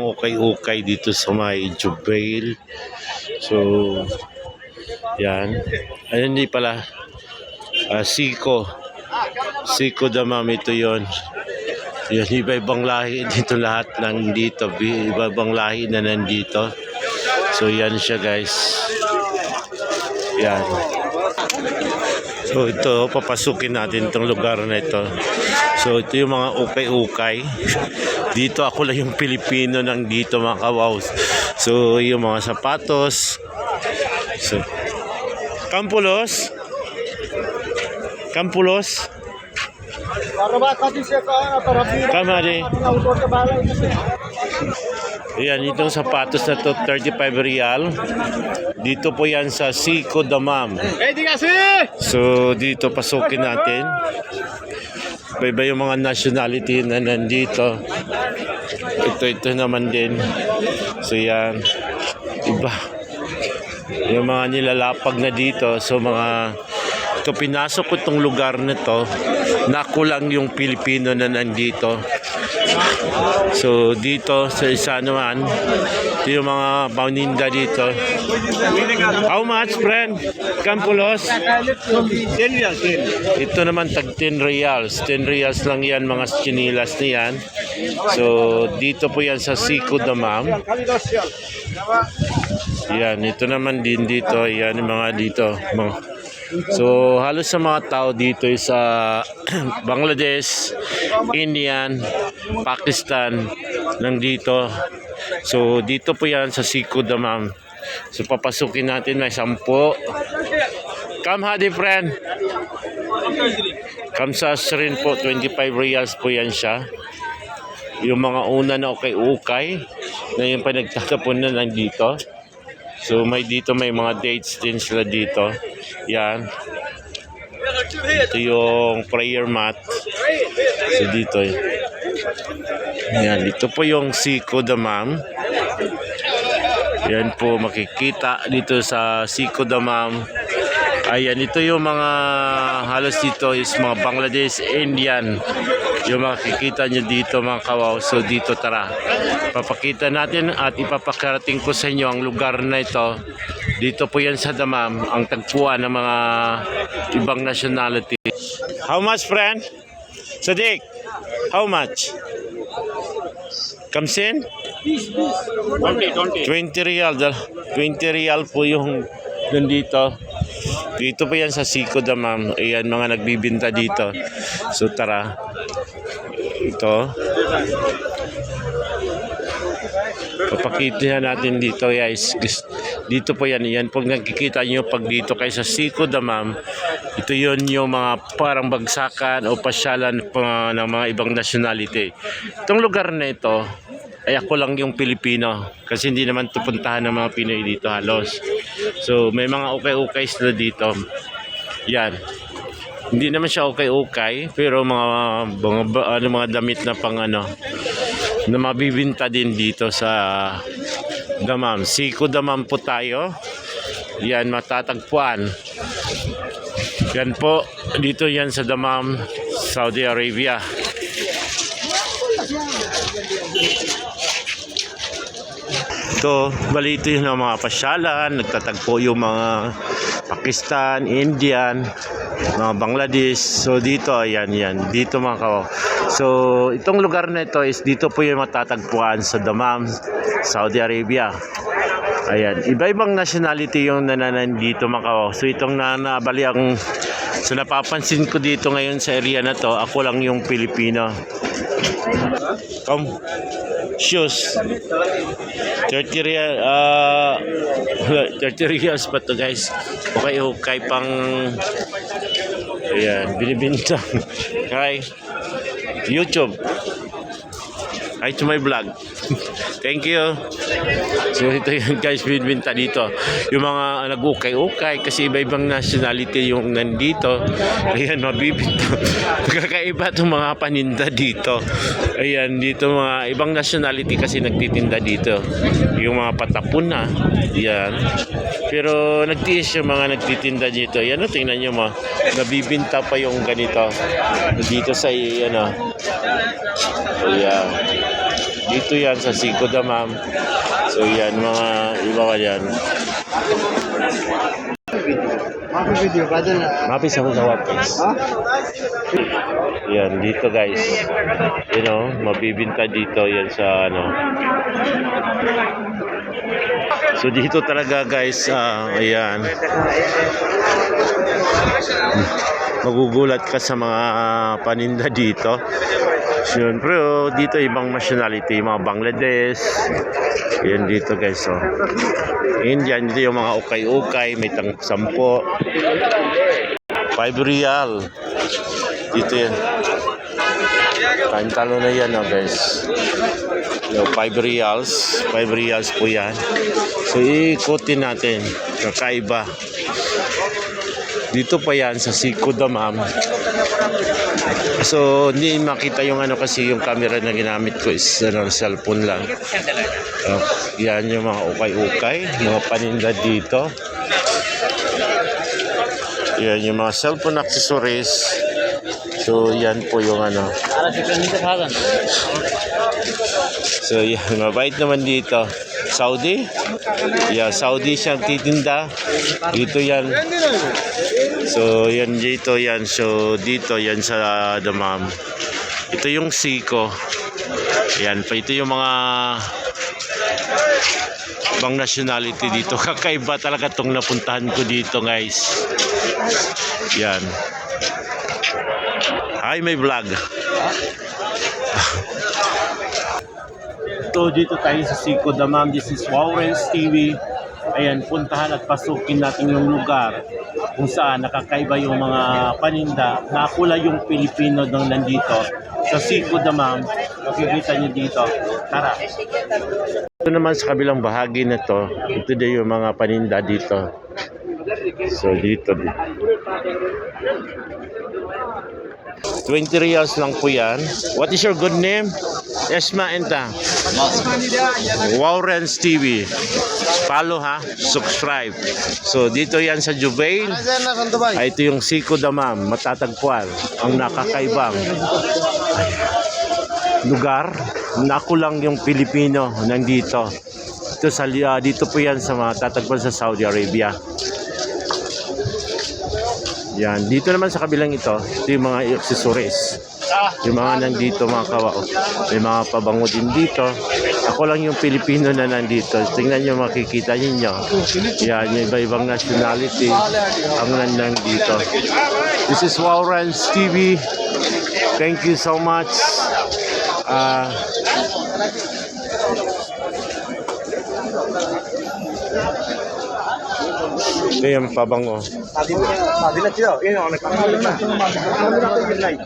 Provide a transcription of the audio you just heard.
ukay-ukay dito sa may Jubail. So, yan. Ayun, hindi pala. Siko. Siko Damam, ito yon. Yan, iba-ibang lahi dito lahat nandito. Iba-ibang lahi na nandito. So, yan siya guys. Yan. So, ito, papasukin natin itong lugar na ito. So, ito yung mga ukay-ukay. Dito ako lang yung Pilipino nang dito mga kawaw. So, yung mga sapatos. So, Kampulos? Kampulos? Kamari. Ayan, itong sapatos na to, 35 real. Dito po yan sa Siko Damam. So, dito pasukin natin. Iba yung mga nationality na nandito. Ito naman din. So, yan. Iba. Yung mga nilalapag na dito. So, mga... Ito, pinasok ko itong lugar na to. Naku lang yung Pilipino na nandito. So, dito sa isa naman, ito yung mga pauninda dito. How much, friend? Kampulos? 10 reals. Ito naman, tag 10 reals. 10 reals lang yan, mga chinilas na yan. So, dito po yan sa Siko Damam. Yan, ito naman din dito. Yan, yung mga dito. So, halos sa mga tao dito sa Bangladesh, Indian, Pakistan, nandito. So, dito po yan sa Siko Damam. So, papasukin natin may 10. Come, hadi friend. Kamsas rin po, 25 reals po yan siya. Yung mga una na ukay-ukay, na yung panagtatapon na nandito. So, dito may mga dates din sila dito. Yan. Ito yung prayer mat. So, dito. Yan. Dito po yung Siko Damam. Yan po makikita dito sa Siko Damam. Ayan. Ito yung mga halos dito is mga Bangladesh, Indian. Yung makikita nyo dito mga kawaw. So, dito tara. Papakita natin at ipapakarating ko sa inyo ang lugar na ito. Dito po yan sa Damam, ang tagpuan ng mga ibang nationality. How much, friend? Sadiq, how much? Kamsin? 20 real. 20 real po yung nandito. Dito po yan sa Siko Damam. Ayan, mga nagbibinta dito. So, tara. Ito. Papakita natin dito guys. Dito po yan. Yan pag nakikita nyo pag dito kayo sa Siko Damam. Ito yun yung mga parang bagsakan o pasyalan ng mga ibang nationality. Itong lugar na ito ay ako lang yung Pilipino. Kasi hindi naman ito puntahan ng mga Pinoy dito halos. So may mga ukay-ukay sila dito. Yan. Hindi naman siya ukay-ukay. Pero mga damit na pang na mabibinta din dito sa Damam. Siko Damam po tayo. Yan, matatagpuan. Yan po, dito yan sa Damam, Saudi Arabia. Ito, bali ito yung mga pasyalan. Nagtatagpo yung mga Pakistan, Indian, mga Bangladesh. So dito, ayan, dito mga kawaw. So itong lugar na ito is dito po yung matatagpuan sa Damam, Saudi Arabia. Ayan, iba-ibang nationality yung nananandito mga kawaw. So itong so napapansin ko dito ngayon sa area na to, ako lang yung Pilipino. Shoes 30 real 30 reals pa to guys. Okay pang ayan, binibintang kay YouTube. Hi to my vlog. Thank you. So ito yung guys binibinta dito. Yung mga nag-ukay-ukay kasi iba-ibang nationality yung nandito. Ayan, mabibinta. Kakaiba itong mga paninda dito. Ayan, dito mga ibang nationality kasi nagtitinda dito. Yung mga patapon na. Ayan. Pero nagtiis yung mga nagtitinda dito. Ayan, tingnan nyo mo. Nabibinta pa yung ganito. Dito sa, ayan. Dito yan sa Siko Damam. So yan, mga iba ka yan. Video ka dyan. Mapis ako sa Wapis. Ha? Yan, dito guys. You know, mabibinta dito yan sa ano. So dito talaga guys, ayan. Magugulat ka sa mga paninda dito. Siyempre, dito ibang nationality, mga Bangladesh. Yan dito guys, oh. Indian, dito yung mga ukay-ukay, may sampo. 5 real. Dito yan. Kaintalo na yan, oh, guys. Yo, 5 reals. 5 reals po yan. So, ikutin natin. Kakaiba. Dito pa yan sa Siko Damam. So, hindi makita yung ano kasi yung camera na ginamit ko is ano, cellphone lang. Yan yung mga ukay-ukay, mga paninda dito. Yan yung mga cellphone accessories. So, yan po yung ano. So, yan. Mabait naman dito. Saudi? Yeah, Saudi siyang titinda. Dito yan. So, yan dito yan. So, dito yan sa Damam. Ito yung Siko. Yan pa. Ito yung mga ibang nationality dito. Kakaiba talaga itong napuntahan ko dito, guys. Yan. Hi, may vlog. Ito, dito tayo sa Siko Damam. This is Wawrens TV. Ayan, puntahan at pasukin natin yung lugar kung saan nakakaiba yung mga paninda. Nakula yung Pilipino nang nandito sa Siko Damam. Makikita nyo dito. Tara. Ito naman sa kabilang bahagi na to, ito din yung mga paninda dito. So, dito. 20 reals lang po yan. What is your good name? Esma Enta. Wawrens TV. Follow ha. Subscribe. So dito yan sa Jubail. Ito yung Siko Damam. Matatagpuan. Ang nakakaibang lugar. Nakulang yung Pilipino nandito. Ito sa, dito po yan sa matatagpuan sa Saudi Arabia. Yan. Dito naman sa kabilang ito yung mga accessories. Yung mga nandito, mga kawao. May mga pabango din dito. Ako lang yung Pilipino na nandito. Tingnan nyo, makikita ninyo. Yan, yung iba-ibang nationality ang nandito. This is Wawrens TV. Thank you so much. Ito yung pabango. Sabi na siya. Yun ako, nagkakaroon na. Nagkakaroon na yung light.